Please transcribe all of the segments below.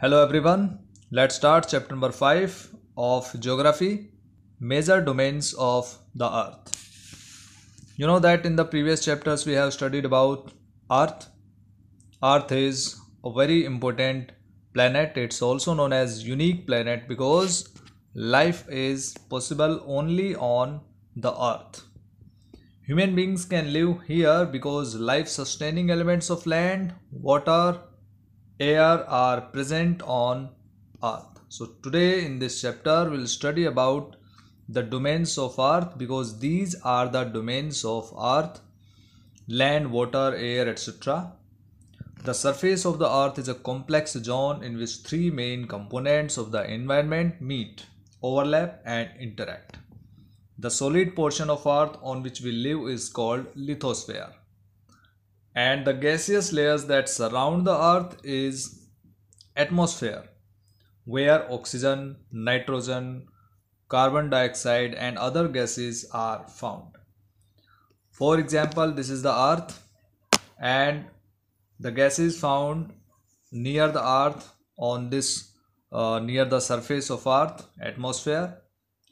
Hello everyone. Let's start chapter number 5 of Geography, Major Domains of the Earth. You know that in the previous chapters we have studied about Earth. Earth is a very important planet. It's also known as unique planet because life is possible only on the Earth. Human beings can live here because life sustaining elements of land, water, air are present on earth. So today in this chapter we'll study about the domains of earth because these are the domains of earth: land, water, air, etc. The surface of the earth is a complex zone in which three main components of the environment meet, overlap and interact. The solid portion of earth on which we live is called lithosphere, and the gaseous layers that surround the earth is atmosphere, where oxygen, nitrogen, carbon dioxide and other gases are found. For example, this is the earth and the gases found near the earth on this near the surface of earth, atmosphere,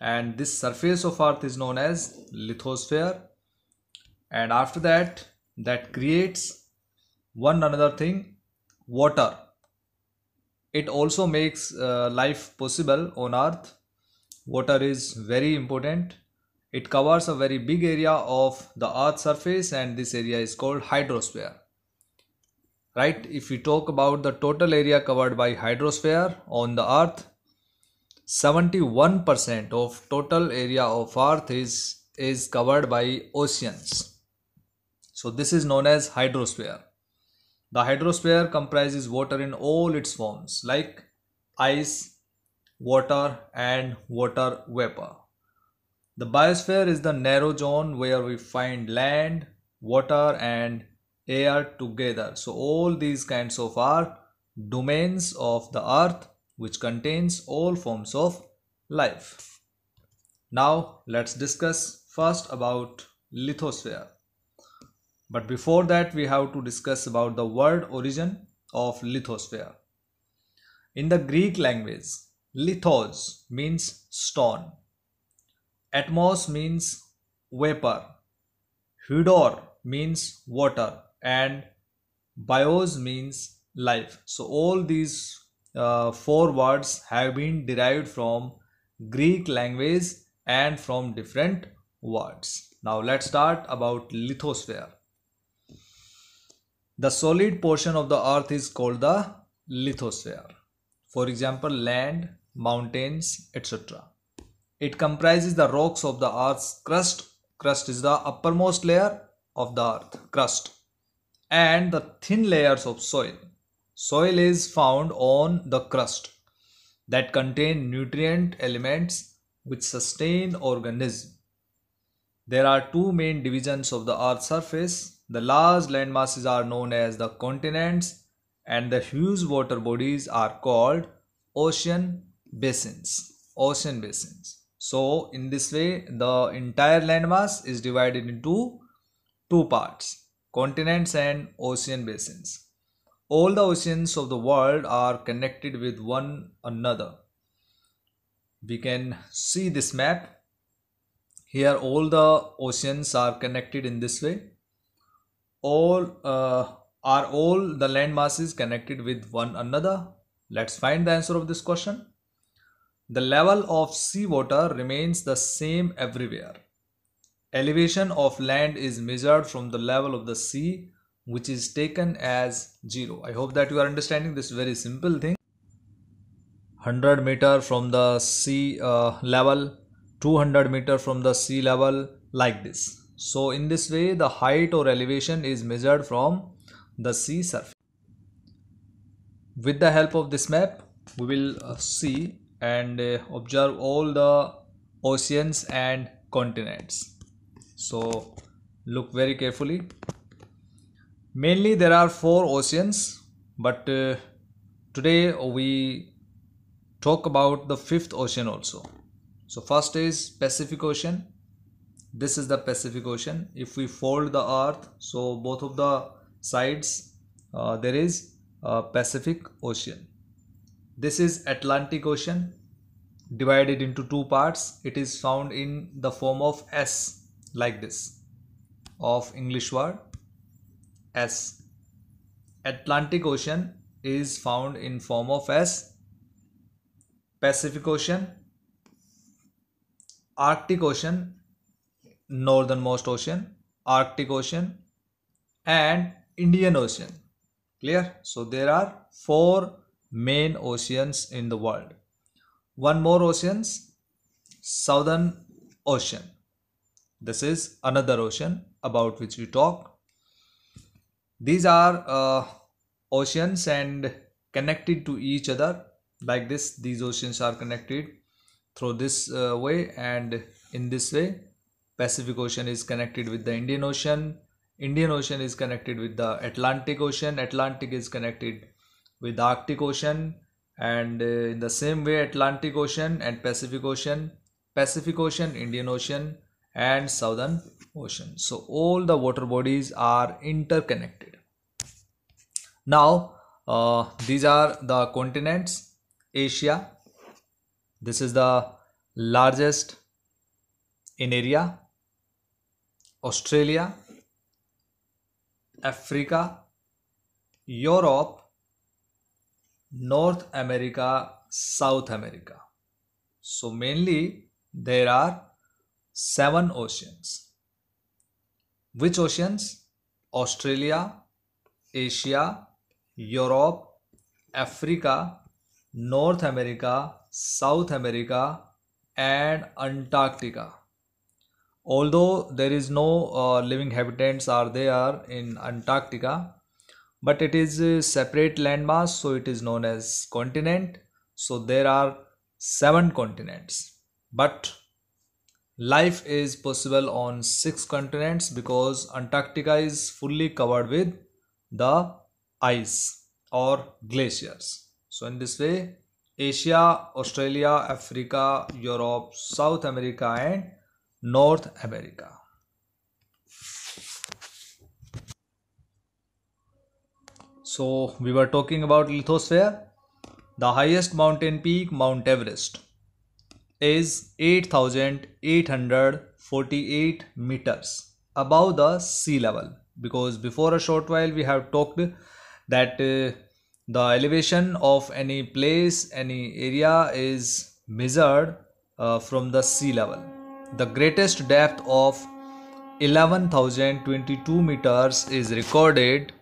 and this surface of earth is known as lithosphere. And after that, that creates one another thing, water. It also makes life possible on earth. Water is very important. It covers a very big area of the earth's surface and this area is called hydrosphere. Right? If we talk about the total area covered by hydrosphere on the earth, 71% of total area of earth is covered by oceans. So this is known as hydrosphere. The hydrosphere comprises water in all its forms like ice, water and water vapor. The biosphere is the narrow zone where we find land, water and air together. So all these kinds of are domains of the earth which contains all forms of life. Now let's discuss first about lithosphere. But before that we have to discuss about the word origin of lithosphere. In the Greek language, lithos means stone, atmos means vapor, hydor means water and bios means life. So all these four words have been derived from Greek language and from different words. Now let's start about lithosphere. The solid portion of the earth is called the lithosphere. For example, land, mountains, etc. It comprises the rocks of the earth's crust. Crust is the uppermost layer of the earth, crust, and the thin layers of soil. Soil is found on the crust that contain nutrient elements which sustain organisms. There are two main divisions of the earth's surface. The large land masses are known as the continents and the huge water bodies are called ocean basins. Ocean basins. So in this way the entire landmass is divided into two parts, continents and ocean basins. All the oceans of the world are connected with one another. We can see this map. Here all the oceans are connected in this way. All the land masses connected with one another? Let's find the answer of this question. The level of seawater remains the same everywhere. Elevation of land is measured from the level of the sea, which is taken as 0. I hope that you are understanding this very simple thing. 100 meter from the sea level, 200 meter from the sea level, like this. So in this way the height or elevation is measured from the sea surface. With the help of this map we will see and observe all the oceans and continents. So look very carefully. Mainly there are 4 oceans, but today we talk about the 5th ocean also. So first is Pacific Ocean. This is the Pacific Ocean. If we fold the earth, so both of the sides there is Pacific Ocean. This is Atlantic Ocean, divided into two parts. It is found in the form of S, like this, of English word S. Atlantic Ocean is found in form of S. Pacific Ocean, Arctic Ocean, northernmost ocean, Arctic Ocean, and Indian Ocean. Clear? So there are four main oceans in the world. One more oceans, Southern Ocean. This is another ocean about which we talk. These are oceans and connected to each other like this. These oceans are connected through this way, and in this way Pacific Ocean is connected with the Indian Ocean. Indian Ocean is connected with the Atlantic Ocean. Atlantic is connected with the Arctic Ocean, and in the same way Atlantic Ocean and Pacific Ocean, Indian Ocean, and Southern Ocean. So all the water bodies are interconnected. Now these are the continents. Asia, this is the largest in area. Australia, Africa, Europe, North America, South America. So mainly there are 7 oceans. Which oceans? Australia, Asia, Europe, Africa, North America, South America, and Antarctica. Although there is no living inhabitants are there in Antarctica, but it is a separate landmass, so it is known as continent. So there are 7 continents, but life is possible on 6 continents because Antarctica is fully covered with the ice or glaciers. So in this way, Asia, Australia, Africa, Europe, South America, and North America. So we were talking about lithosphere. The highest mountain peak, Mount Everest, is 8,848 meters above the sea level. Because before a short while we have talked that the elevation of any place, any area is measured from the sea level. The greatest depth of 11,022 meters is recorded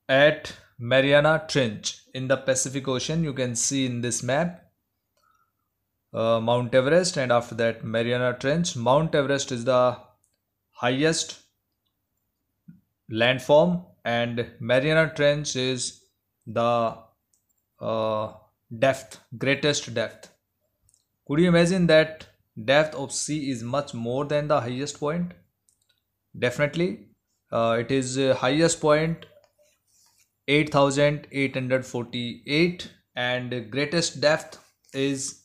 at Mariana Trench in the Pacific Ocean. You can see in this map Mount Everest, and after that Mariana Trench. Mount Everest is the highest landform, and Mariana Trench is the greatest depth. Could you imagine that depth of sea is much more than the highest point? Definitely, it is highest point 8,848, and greatest depth is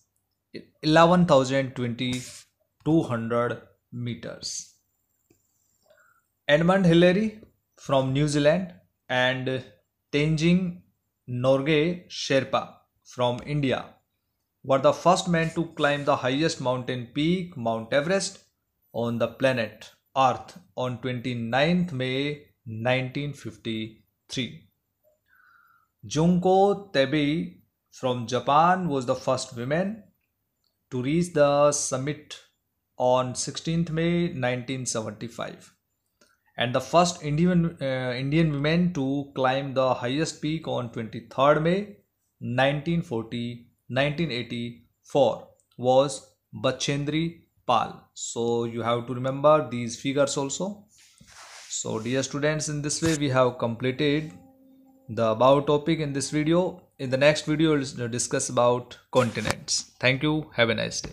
11,200 meters. Edmund Hillary from New Zealand and Tenzing Norgay Sherpa from India were the first men to climb the highest mountain peak, Mount Everest, on the planet Earth on 29th May 1953. Junko Tabei from Japan was the first woman to reach the summit on 16th May 1975, and the first Indian woman to climb the highest peak on 23rd May 1984 was Bachendri Pal. So you have to remember these figures also. So dear students, in this way we have completed the above topic in this video. In the next video we'll discuss about continents. Thank you. Have a nice day.